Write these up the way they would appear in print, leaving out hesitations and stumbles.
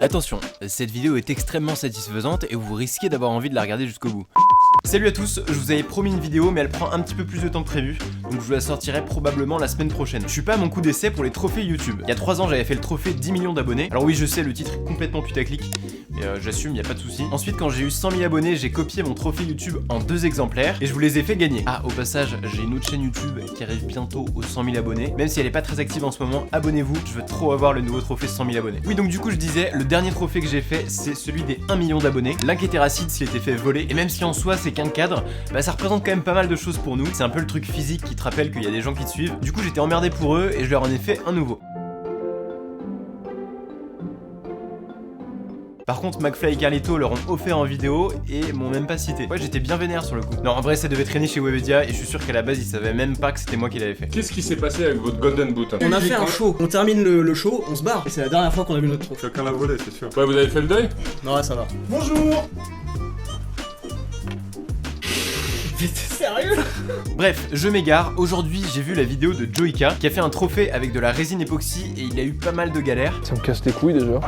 Attention, cette vidéo est extrêmement satisfaisante et vous risquez d'avoir envie de la regarder jusqu'au bout. Salut à tous, je vous avais promis une vidéo mais elle prend un petit peu plus de temps que prévu, donc je vous la sortirai probablement la semaine prochaine. Je suis pas à mon coup d'essai pour les trophées YouTube. Il y a 3 ans j'avais fait le trophée 10 millions d'abonnés. Alors oui je sais, le titre est complètement putaclic, mais j'assume, y a pas de souci. Ensuite quand j'ai eu 100 000 abonnés, j'ai copié mon trophée YouTube en 2 exemplaires et je vous les ai fait gagner. Ah au passage, j'ai une autre chaîne YouTube qui arrive bientôt aux 100 000 abonnés. Même si elle est pas très active en ce moment, abonnez-vous, je veux trop avoir le nouveau trophée 100 000 abonnés. Oui donc du coup je disais, le dernier trophée que j'ai fait c'est celui des 1 million d'abonnés. L'Inquétéracide s'il était fait voler, et même si en soi c'est qu'un cadre, bah ça représente quand même pas mal de choses pour nous. C'est un peu le truc physique qui te rappelle qu'il y a des gens qui te suivent. Du coup j'étais emmerdé pour eux et je leur en ai fait un nouveau. Par contre, McFly et Carlito leur ont offert en vidéo et m'ont même pas cité. Ouais, j'étais bien vénère sur le coup. Non, en vrai, ça devait traîner chez Webedia et je suis sûr qu'à la base, ils savaient même pas que c'était moi qui l'avais fait. Qu'est-ce qui s'est passé avec votre Golden Boot? On a fait un show, on termine le show, on se barre. Et c'est la dernière fois qu'on a vu notre trophée. Quelqu'un l'a volé, c'est sûr. Ouais, vous avez fait le deuil? Non, ouais, ça va. Bonjour. T'es sérieux? Bref, je m'égare. Aujourd'hui, j'ai vu la vidéo de Joeyka qui a fait un trophée avec de la résine époxy et il a eu pas mal de galères. Ça me casse les couilles déjà.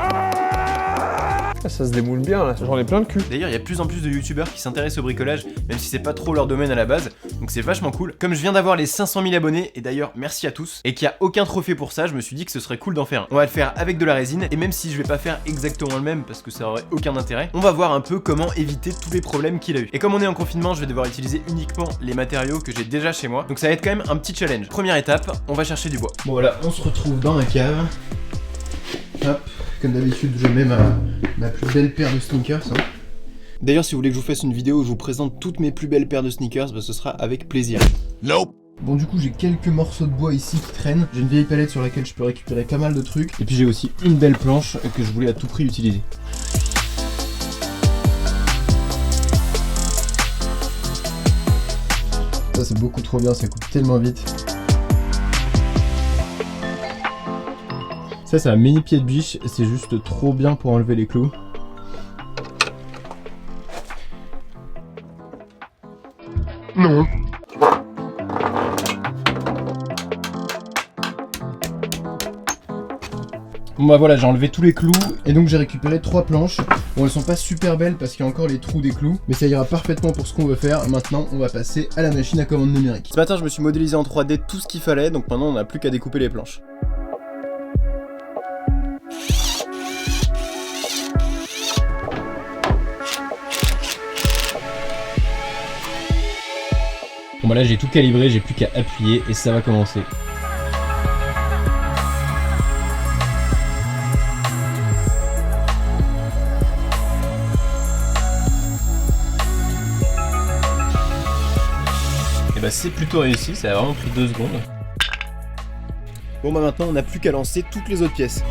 Ça se démoule bien là, j'en ai plein le cul. D'ailleurs, il y a de plus en plus de youtubeurs qui s'intéressent au bricolage, même si c'est pas trop leur domaine à la base, donc c'est vachement cool. Comme je viens d'avoir les 500 000 abonnés, et d'ailleurs merci à tous, et qu'il y a aucun trophée pour ça, je me suis dit que ce serait cool d'en faire un. On va le faire avec de la résine, et même si je vais pas faire exactement le même parce que ça aurait aucun intérêt, on va voir un peu comment éviter tous les problèmes qu'il a eu. Et comme on est en confinement, je vais devoir utiliser uniquement les matériaux que j'ai déjà chez moi, donc ça va être quand même un petit challenge. Première étape, on va chercher du bois. Bon voilà, on se retrouve dans la cave. Hop, comme d'habitude je mets ma plus belle paire de sneakers. D'ailleurs si vous voulez que je vous fasse une vidéo où je vous présente toutes mes plus belles paires de sneakers, bah, ce sera avec plaisir. Nope. Bon du coup j'ai quelques morceaux de bois ici qui traînent. J'ai une vieille palette sur laquelle je peux récupérer pas mal de trucs. Et puis j'ai aussi une belle planche que je voulais à tout prix utiliser. Ça c'est beaucoup trop bien, ça coupe tellement vite. Ça c'est un mini pied de biche, c'est juste trop bien pour enlever les clous. Non. Bon bah voilà, j'ai enlevé tous les clous et donc j'ai récupéré 3 planches. Bon elles sont pas super belles parce qu'il y a encore les trous des clous, mais ça ira parfaitement pour ce qu'on veut faire. Maintenant on va passer à la machine à commande numérique. Ce matin je me suis modélisé en 3D tout ce qu'il fallait, donc maintenant on n'a plus qu'à découper les planches. Bon bah là j'ai tout calibré, j'ai plus qu'à appuyer et ça va commencer. Et bah c'est plutôt réussi, ça a vraiment pris 2 secondes. Bon bah maintenant on n'a plus qu'à lancer toutes les autres pièces.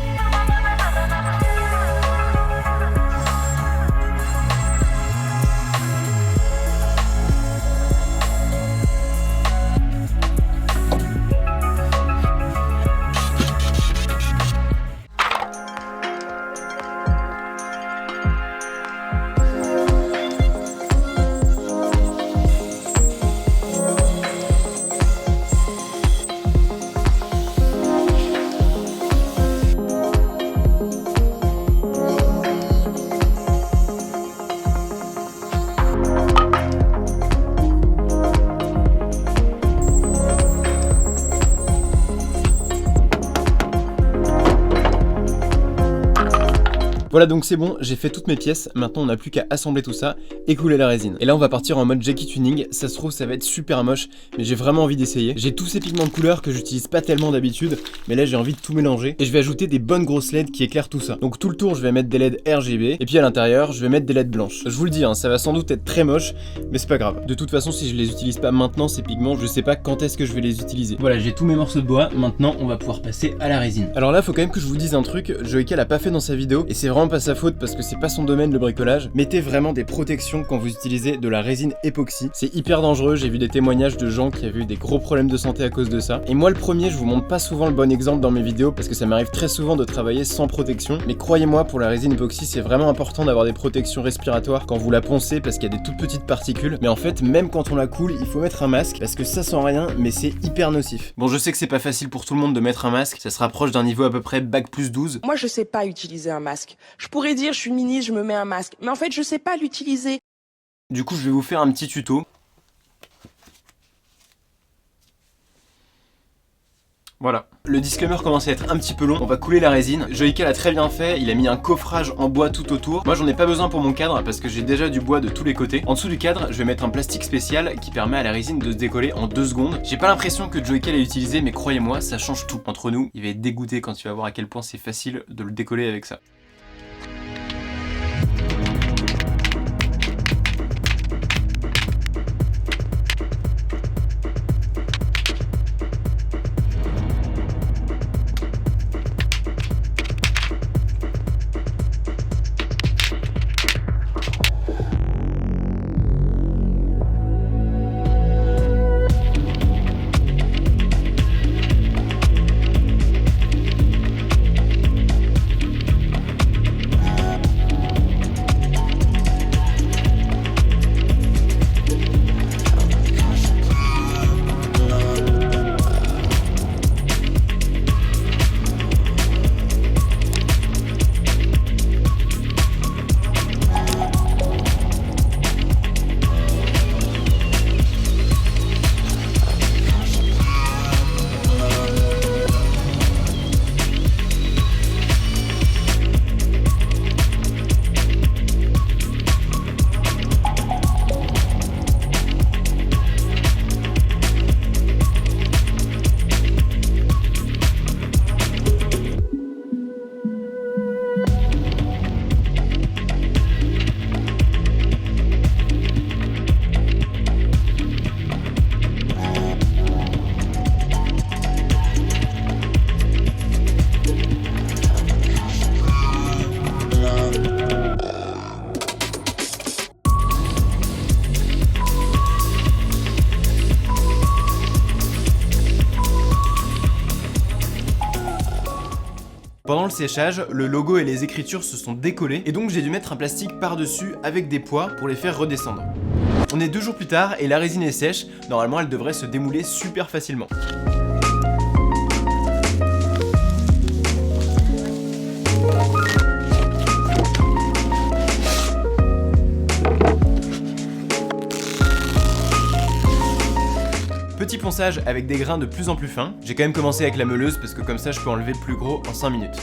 Voilà donc c'est bon, j'ai fait toutes mes pièces, maintenant on n'a plus qu'à assembler tout ça et couler la résine. Et là on va partir en mode Jackie Tuning, ça se trouve ça va être super moche, mais j'ai vraiment envie d'essayer. J'ai tous ces pigments de couleur que j'utilise pas tellement d'habitude, mais là j'ai envie de tout mélanger. Et je vais ajouter des bonnes grosses LED qui éclairent tout ça. Donc tout le tour je vais mettre des LED RGB, et puis à l'intérieur je vais mettre des LED blanches. Je vous le dis, hein, ça va sans doute être très moche, mais c'est pas grave. De toute façon si je les utilise pas maintenant ces pigments, je sais pas quand est-ce que je vais les utiliser. Voilà, j'ai tous mes morceaux de bois, maintenant on va pouvoir passer à la résine. Alors là faut quand même que je vous dise un truc, Joeyka l'a pas fait dans sa vidéo, et c'est vraiment pas sa faute parce que c'est pas son domaine le bricolage. Mettez vraiment des protections quand vous utilisez de la résine époxy. C'est hyper dangereux, j'ai vu des témoignages de gens qui avaient eu des gros problèmes de santé à cause de ça. Et moi le premier, je vous montre pas souvent le bon exemple dans mes vidéos parce que ça m'arrive très souvent de travailler sans protection. Mais croyez-moi, pour la résine époxy, c'est vraiment important d'avoir des protections respiratoires quand vous la poncez parce qu'il y a des toutes petites particules. Mais en fait, même quand on la coule, il faut mettre un masque parce que ça sent rien, mais c'est hyper nocif. Bon, je sais que c'est pas facile pour tout le monde de mettre un masque, ça se rapproche d'un niveau à peu près bac plus 12. Moi je sais pas utiliser un masque. Je pourrais dire, je suis une ministre, je me mets un masque. Mais en fait, je sais pas l'utiliser. Du coup, je vais vous faire un petit tuto. Voilà. Le disclaimer commence à être un petit peu long, on va couler la résine. Joyka l'a très bien fait, il a mis un coffrage en bois tout autour. Moi j'en ai pas besoin pour mon cadre parce que j'ai déjà du bois de tous les côtés. En dessous du cadre, je vais mettre un plastique spécial qui permet à la résine de se décoller en 2 secondes. J'ai pas l'impression que Joyka l'a utilisé, mais croyez-moi, ça change tout. Entre nous, il va être dégoûté quand il va voir à quel point c'est facile de le décoller avec ça. Pendant le séchage, le logo et les écritures se sont décollés et donc j'ai dû mettre un plastique par-dessus avec des poids pour les faire redescendre. On est 2 jours plus tard et la résine est sèche, normalement elle devrait se démouler super facilement. Petit ponçage avec des grains de plus en plus fins. J'ai quand même commencé avec la meuleuse parce que comme ça je peux enlever le plus gros en 5 minutes.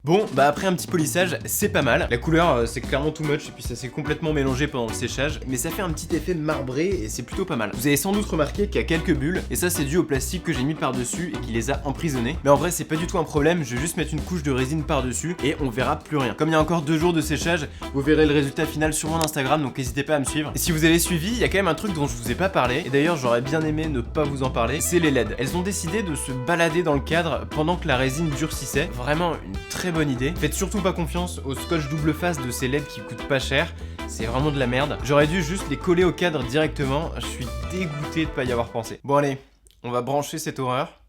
Bon, bah après un petit polissage, c'est pas mal. La couleur, c'est clairement too much et puis ça s'est complètement mélangé pendant le séchage. Mais ça fait un petit effet marbré et c'est plutôt pas mal. Vous avez sans doute remarqué qu'il y a quelques bulles et ça c'est dû au plastique que j'ai mis par-dessus et qui les a emprisonnées. Mais en vrai, c'est pas du tout un problème, je vais juste mettre une couche de résine par-dessus et on verra plus rien. Comme il y a encore 2 jours de séchage, vous verrez le résultat final sur mon Instagram, donc n'hésitez pas à me suivre. Et si vous avez suivi, il y a quand même un truc dont je vous ai pas parlé, et d'ailleurs j'aurais bien aimé ne pas vous en parler, c'est les LED. Elles ont décidé de se balader dans le cadre pendant que la résine durcissait. Vraiment une très bonne idée. Faites surtout pas confiance au scotch double face de ces LED qui coûtent pas cher. C'est vraiment de la merde. J'aurais dû juste les coller au cadre directement. Je suis dégoûté de pas y avoir pensé. Bon allez, on va brancher cette horreur.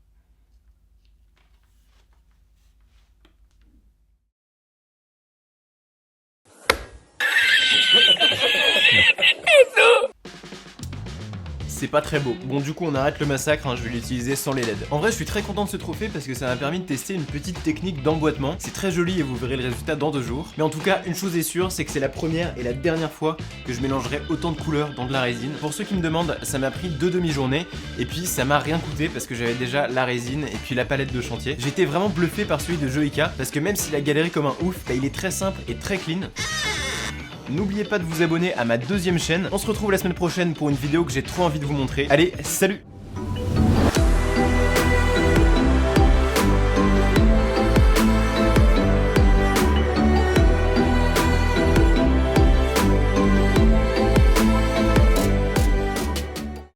C'est pas très beau. Bon, du coup on arrête le massacre, hein, je vais l'utiliser sans les LED. En vrai je suis très content de ce trophée parce que ça m'a permis de tester une petite technique d'emboîtement. C'est très joli et vous verrez le résultat dans 2 jours. Mais en tout cas, une chose est sûre, c'est que c'est la première et la dernière fois que je mélangerai autant de couleurs dans de la résine. Pour ceux qui me demandent, ça m'a pris 2 demi-journées et puis ça m'a rien coûté parce que j'avais déjà la résine et puis la palette de chantier. J'étais vraiment bluffé par celui de Joyka parce que même s'il a galéré comme un ouf, bah, il est très simple et très clean. N'oubliez pas de vous abonner à ma 2e chaîne. On se retrouve la semaine prochaine pour une vidéo que j'ai trop envie de vous montrer. Allez, salut!